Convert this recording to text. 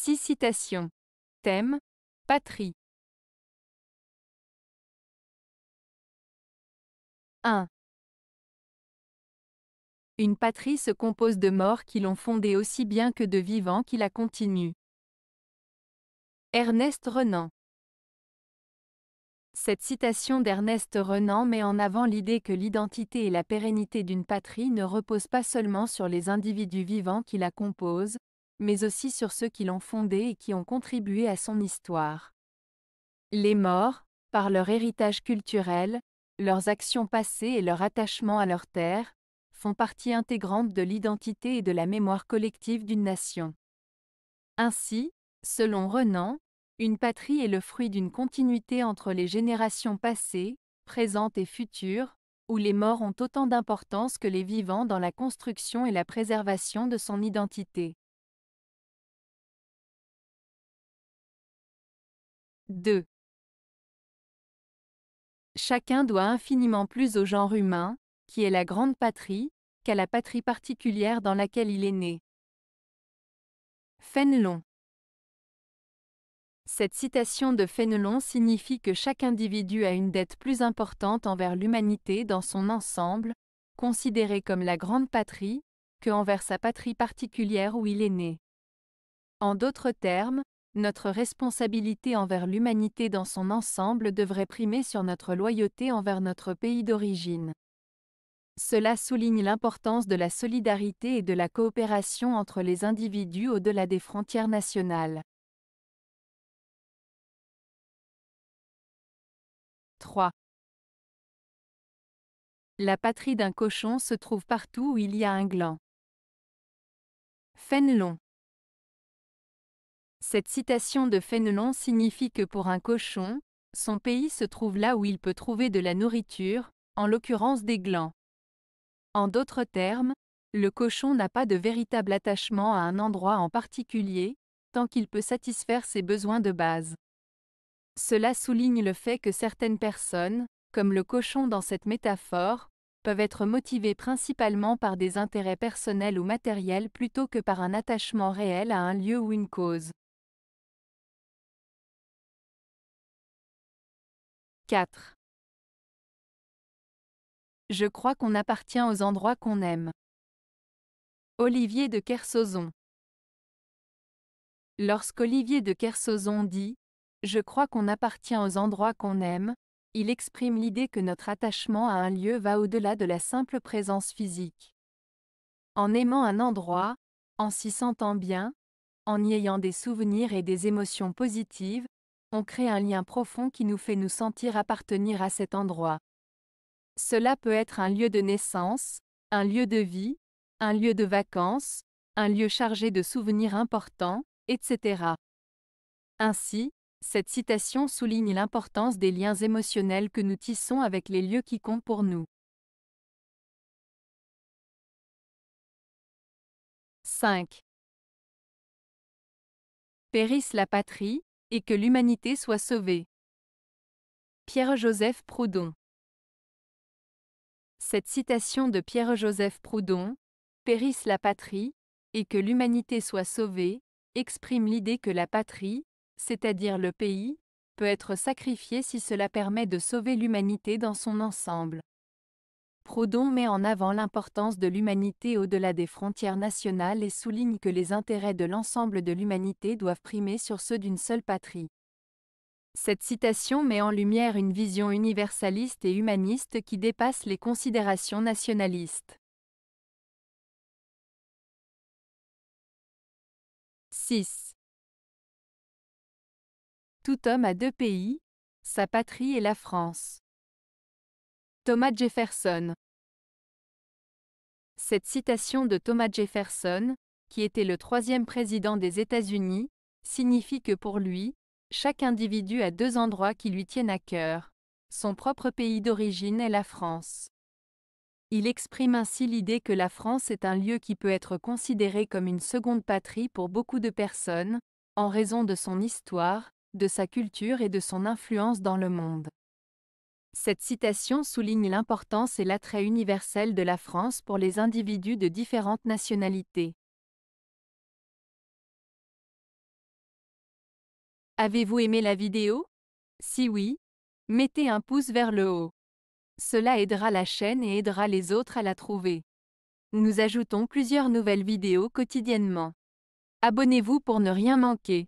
6 citations. Thème: patrie. 1. Une patrie se compose de morts qui l'ont fondée aussi bien que de vivants qui la continuent. Ernest Renan. Cette citation d'Ernest Renan met en avant l'idée que l'identité et la pérennité d'une patrie ne reposent pas seulement sur les individus vivants qui la composent, mais aussi sur ceux qui l'ont fondée et qui ont contribué à son histoire. Les morts, par leur héritage culturel, leurs actions passées et leur attachement à leur terre, font partie intégrante de l'identité et de la mémoire collective d'une nation. Ainsi, selon Renan, une patrie est le fruit d'une continuité entre les générations passées, présentes et futures, où les morts ont autant d'importance que les vivants dans la construction et la préservation de son identité. 2. Chacun doit infiniment plus au genre humain, qui est la grande patrie, qu'à la patrie particulière dans laquelle il est né. Fénelon. Cette citation de Fénelon signifie que chaque individu a une dette plus importante envers l'humanité dans son ensemble, considérée comme la grande patrie, que envers sa patrie particulière où il est né. En d'autres termes, notre responsabilité envers l'humanité dans son ensemble devrait primer sur notre loyauté envers notre pays d'origine. Cela souligne l'importance de la solidarité et de la coopération entre les individus au-delà des frontières nationales. 3. La patrie d'un cochon se trouve partout où il y a un gland. Fénelon. Cette citation de Fénelon signifie que pour un cochon, son pays se trouve là où il peut trouver de la nourriture, en l'occurrence des glands. En d'autres termes, le cochon n'a pas de véritable attachement à un endroit en particulier, tant qu'il peut satisfaire ses besoins de base. Cela souligne le fait que certaines personnes, comme le cochon dans cette métaphore, peuvent être motivées principalement par des intérêts personnels ou matériels plutôt que par un attachement réel à un lieu ou une cause. 4. Je crois qu'on appartient aux endroits qu'on aime. Olivier de Kersauzon. Lorsqu'Olivier de Kersauzon dit « Je crois qu'on appartient aux endroits qu'on aime », il exprime l'idée que notre attachement à un lieu va au-delà de la simple présence physique. En aimant un endroit, en s'y sentant bien, en y ayant des souvenirs et des émotions positives, on crée un lien profond qui nous fait nous sentir appartenir à cet endroit. Cela peut être un lieu de naissance, un lieu de vie, un lieu de vacances, un lieu chargé de souvenirs importants, etc. Ainsi, cette citation souligne l'importance des liens émotionnels que nous tissons avec les lieux qui comptent pour nous. 5. Périsse la patrie, et que l'humanité soit sauvée. Pierre-Joseph Proudhon. Cette citation de Pierre-Joseph Proudhon, « Périsse la patrie, et que l'humanité soit sauvée », exprime l'idée que la patrie, c'est-à-dire le pays, peut être sacrifiée si cela permet de sauver l'humanité dans son ensemble. Proudhon met en avant l'importance de l'humanité au-delà des frontières nationales et souligne que les intérêts de l'ensemble de l'humanité doivent primer sur ceux d'une seule patrie. Cette citation met en lumière une vision universaliste et humaniste qui dépasse les considérations nationalistes. 6. Tout homme a deux pays, sa patrie et la France. Thomas Jefferson. Cette citation de Thomas Jefferson, qui était le troisième président des États-Unis, signifie que pour lui, chaque individu a deux endroits qui lui tiennent à cœur. Son propre pays d'origine est la France. Il exprime ainsi l'idée que la France est un lieu qui peut être considéré comme une seconde patrie pour beaucoup de personnes, en raison de son histoire, de sa culture et de son influence dans le monde. Cette citation souligne l'importance et l'attrait universel de la France pour les individus de différentes nationalités. Avez-vous aimé la vidéo? Si oui, mettez un pouce vers le haut. Cela aidera la chaîne et aidera les autres à la trouver. Nous ajoutons plusieurs nouvelles vidéos quotidiennement. Abonnez-vous pour ne rien manquer.